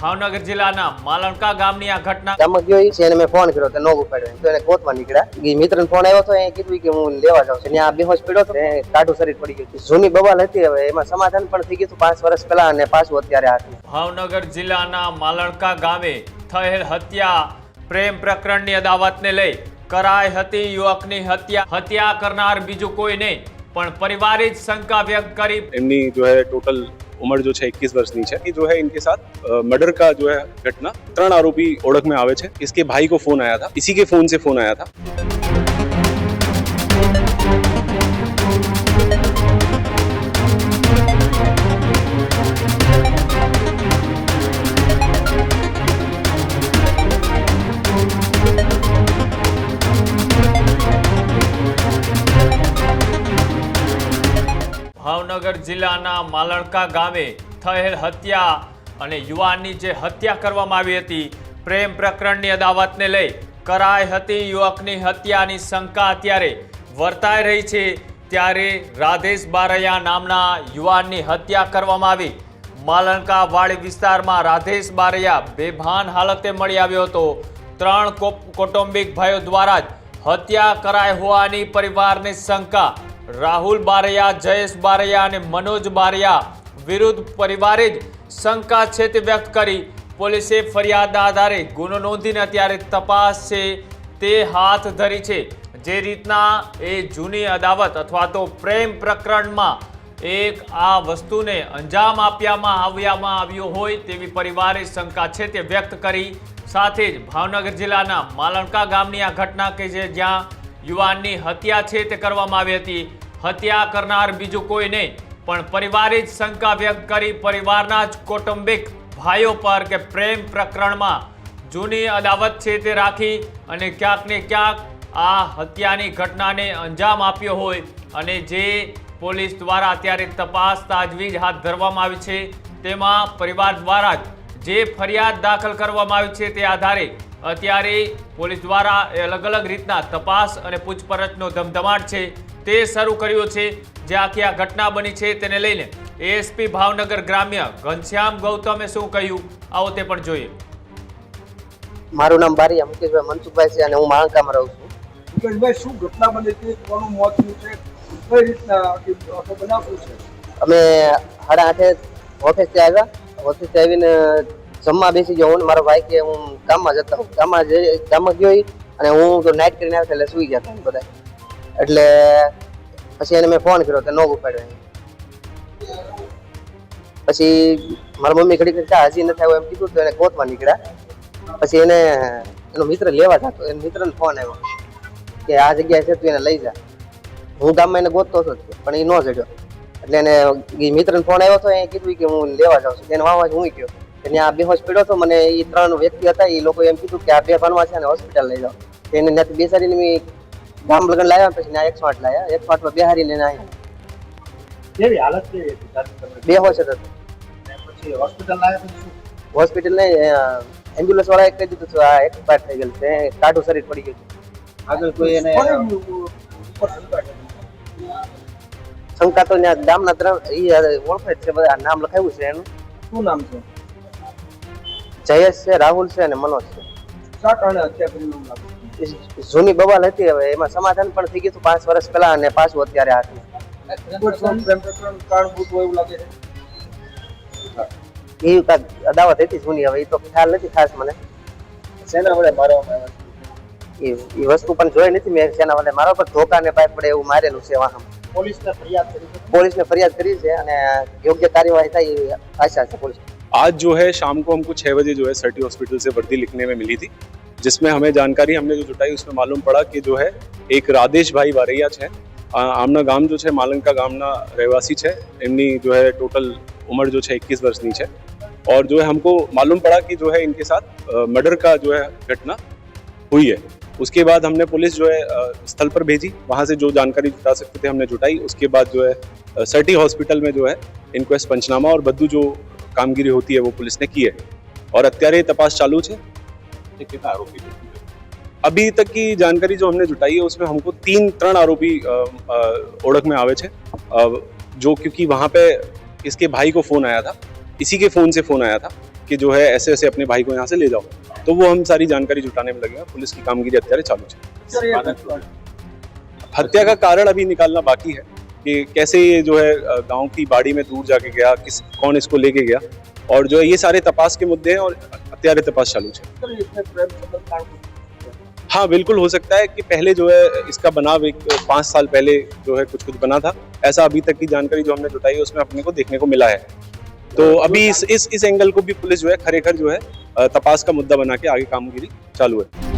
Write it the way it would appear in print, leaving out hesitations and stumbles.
ભાવનગર જિલ્લાના માલણકા ગામની આ ઘટના ગામમાં ગયો છે અને મેં ફોન કર્યો તો નો ઉપાડ્યો તો એને ગોતવા નીકળ્યા. એ મિત્રને ફોન આવ્યો તો એ કીધું કે હું લેવા જાઉં છું. ત્યાં બેહોશ પડ્યો તો કાઢું શરીર પડી ગયું. જૂની બવાલ હતી, હવે એમાં સમાધાન પણ થઈ ગયું 5 વર્ષ પહેલા અને પાછું અત્યારે આ થયું. ભાવનગર જિલ્લાના માલણકા ગામે થયેલ હત્યા પ્રેમ પ્રકરણની અદાવતને લઈ કરાઈ હતી. યુવકની હત્યા કરનાર બીજું કોઈ નહીં પણ પરિવારે જ શંકા વ્યક્ત કરી. इमनी जो है टोटल उम्र जो है 21 वर्ष नी है, जो है इनके साथ मर्डर का जो है घटना 3 आरोपी ओळख में आवे छे. इसके भाई को फोन आया था, इसी के फोन से फोन आया था. ભાવનગર જિલ્લાના માલણકા ગામે થયેલ હત્યા અને યુવાનની જે હત્યા કરવામાં આવી હતી પ્રેમ પ્રકરણની અદાવતને લઈ કરાઈ હતી. યુવકની હત્યાની શંકા અત્યારે વર્તાઈ રહી છે. ત્યારે રાધેશ બારૈયા નામના યુવાનની હત્યા કરવામાં આવી. માલણકા વાડી વિસ્તારમાં રાધેશ બારૈયા બેભાન હાલતે મળી આવ્યો હતો. 3 કૌટુંબિક ભાઈઓ દ્વારા જ હત્યા કરાઈ હોવાની પરિવારને શંકા. રાહુલ બારૈયા, જયેશ બારૈયા અને મનોજ બારૈયા વિરુદ્ધ પરિવારે જ શંકા છે તે વ્યક્ત કરી. પોલીસે ફરિયાદના આધારે ગુનો નોંધીને અત્યારે તપાસ છે તે હાથ ધરી છે. જે રીતના એ જૂની અદાવત અથવા તો પ્રેમ પ્રકરણમાં એક આ વસ્તુને અંજામ આપવામાં આવ્યો હોય તેવી પરિવારે શંકા છે તે વ્યક્ત કરી. સાથે જ ભાવનગર જિલ્લાના માલણકા ગામની આ ઘટના કે જ્યાં યુવાનની હત્યા છે તે કરવામાં આવી હતી. હત્યા કરનાર બીજું કોઈ નહીં પણ પરિવારે જ શંકા વ્યક્ત કરી. પરિવારના જ કૌટુંબિક ભાઈઓ પર કે પ્રેમ પ્રકરણમાં જૂની અદાવત છે તે રાખી અને ક્યાંક ને ક્યાંક આ હત્યાની ઘટનાને અંજામ આપ્યો હોય અને જે પોલીસ દ્વારા અત્યારે તપાસ તાજવીજ હાથ ધરવામાં આવી છે તેમાં પરિવાર દ્વારા જ જે ફરિયાદ દાખલ કરવામાં આવી છે તે આધારે અત્યારે પોલીસ દ્વારા અલગ અલગ રીતના તપાસ અને પૂછપરછનો ધમધમાટ છે તે શરૂ કર્યો છે. જે આખી આ ઘટના બની છે તેને લઈને એએસપી ભાવનગર ગ્રામ્ય ઘનશ્યામ ગૌતમે શું કહ્યું આવો તે પણ જોઈએ. મારું નામ બારિયા મુકેશભાઈ મનસુખભાઈ છે અને હું માલણકામાં રહું છું. મુકેશભાઈ, શું ઘટના બની હતી? કોનું મોત થયું છે? કઈ રીતના આખો બનાવ છે? અમે 8:30 ઓફિસથી આવ્યા. ઓફિસથી આવીને જમવા બેસી ગયો. હું મારો ભાઈ કે હું ગામમાં જતો હું ગામમાં ગયો અને હું તો નાઇટ કરીને આવ્યો એટલે સુઈ ગયા હતા બધા. એટલે પછી એને મેં ફોન કર્યો તો નો ઉપાડ્યો. પછી મારા મમ્મી ઘડી હજી નથી આવ્યો એમ કીધું તો એને ગોતવા નીકળ્યા. પછી એનો મિત્ર લેવા જતો. એના મિત્રને ફોન આવ્યો કે આ જગ્યાએ છે તું એને લઈ જા. હું ગામમાં એને ગોતતો હતો પણ એ ન જડ્યો. એટલે એને મિત્રને ફોન આવ્યો તો એ કીધું કે હું લેવા જાઉં છું. એને વાવા હું ગયો. ત્યાં બેહોશ પડ્યો હતો. મને એ 3 વ્યક્તિ હતા. એ લોકો એમ કીધું કે આ બેભાનમાં છે અને હોસ્પિટલ લઈ જાઓ. એને ત્યાંથી બેસાડીને મેં ગામ લગન લાવ્યા. પછી ત્યાં 108 લાવ્યા. 108માં બેહારીને આવ્યા. કેવી હાલત કેવી હતી? બેહોશ હતો. પછી હોસ્પિટલ લાવ્યા પછી શું? હોસ્પિટલ ને એમ્બ્યુલન્સ વાળાએ કહી દીધું કે આ એક્સપાયર થઈ ગયેલું છે, કાઢું શરીર પડી ગયું. આગળ કોઈ એને શંકા તો ત્યાં ગામના 3 ઓળખે છે બધા. નામ લખાવ્યું છે એનું. શું નામ છે? જયેશ છે, રાહુલ છે અને મનોજ છે. શા કારણે હત્યા કરી એવું લાગે? જૂની બવાલ હતી, હવે એમાં સમાધાન પણ થઈ ગયું 5 વર્ષ પહેલા અને પાછું અત્યારે આ થયું. કોઈ પ્રેમ પ્રકરણ કારણભૂત હોય એવું લાગે છે? એ અદાવત હતી જૂની. હવે એ તો ખ્યાલ નથી ખાસ મને. શેના વડે મારવામાં આવ્યા? એ વસ્તુ પણ જોઈ નથી મેં. શેના વડે મારા પર ધોકા ને પાઇપ પડે એવું મારેલું છે વાહન. પોલીસને ફરિયાદ કરી છે? પોલીસને ફરિયાદ કરી છે અને યોગ્ય કાર્યવાહી થાય એવી આશા છે પોલીસ. आज जो है शाम को हमको 6 बजे जो है सर्टी हॉस्पिटल से वर्दी लिखने में मिली थी, जिसमें हमें जानकारी हमने जो जुटाई उसमें मालूम पड़ा कि जो है एक राधेश भाई बारैया है, आमना गाम जो है मालणका गामना रहवासी है. इमनी जो है टोटल उम्र जो है 21 वर्ष नी है. और जो है हमको मालूम पड़ा कि जो है इनके साथ मर्डर का जो है घटना हुई है. उसके बाद हमने पुलिस जो है स्थल पर भेजी. वहाँ से जो जानकारी जुटा सकते थे हमने जुटाई. उसके बाद जो है सर्टी हॉस्पिटल में जो है इनक्वेस्ट पंचनामा और बद्दू जो कामगिरी होती है वो पुलिस ने की है. और અત્યારે तपास चालू है. कितना आरोपी अभी तक की जानकारी जो हमने जुटाई है उसमें हमको 3 आरोपी ओळख में आवे छे. जो क्योंकि वहाँ पे इसके भाई को फोन आया था, इसी के फोन से फोन आया था कि जो है ऐसे ऐसे अपने भाई को यहाँ से ले जाओ, तो वो हम सारी जानकारी जुटाने में लगे हैं। पुलिस की कामगिरी અત્યારે ચાલू છે। सर ये हत्या का कारण अभी निकालना बाकी है कि कैसे ये जो है गांव की बाड़ी में दूर जाके गया, कौन इसको लेके गया, और जो है ये सारे तपास के मुद्दे हैं और અત્યારે तपास चालू है। सर इसमें प्रेम संबंध कारण हाँ, बिल्कुल हो सकता है कि पहले जो है इसका बनाव एक 5 साल पहले जो है कुछ बना था, ऐसा अभी तक की जानकारी जो हमने जुटाई है उसमें अपने को देखने को मिला है। तो अभी इस एंगल को भी पुलिस जो है खरेखर जो है तपास का मुद्दा बना के आगे कामगिरी चालू है।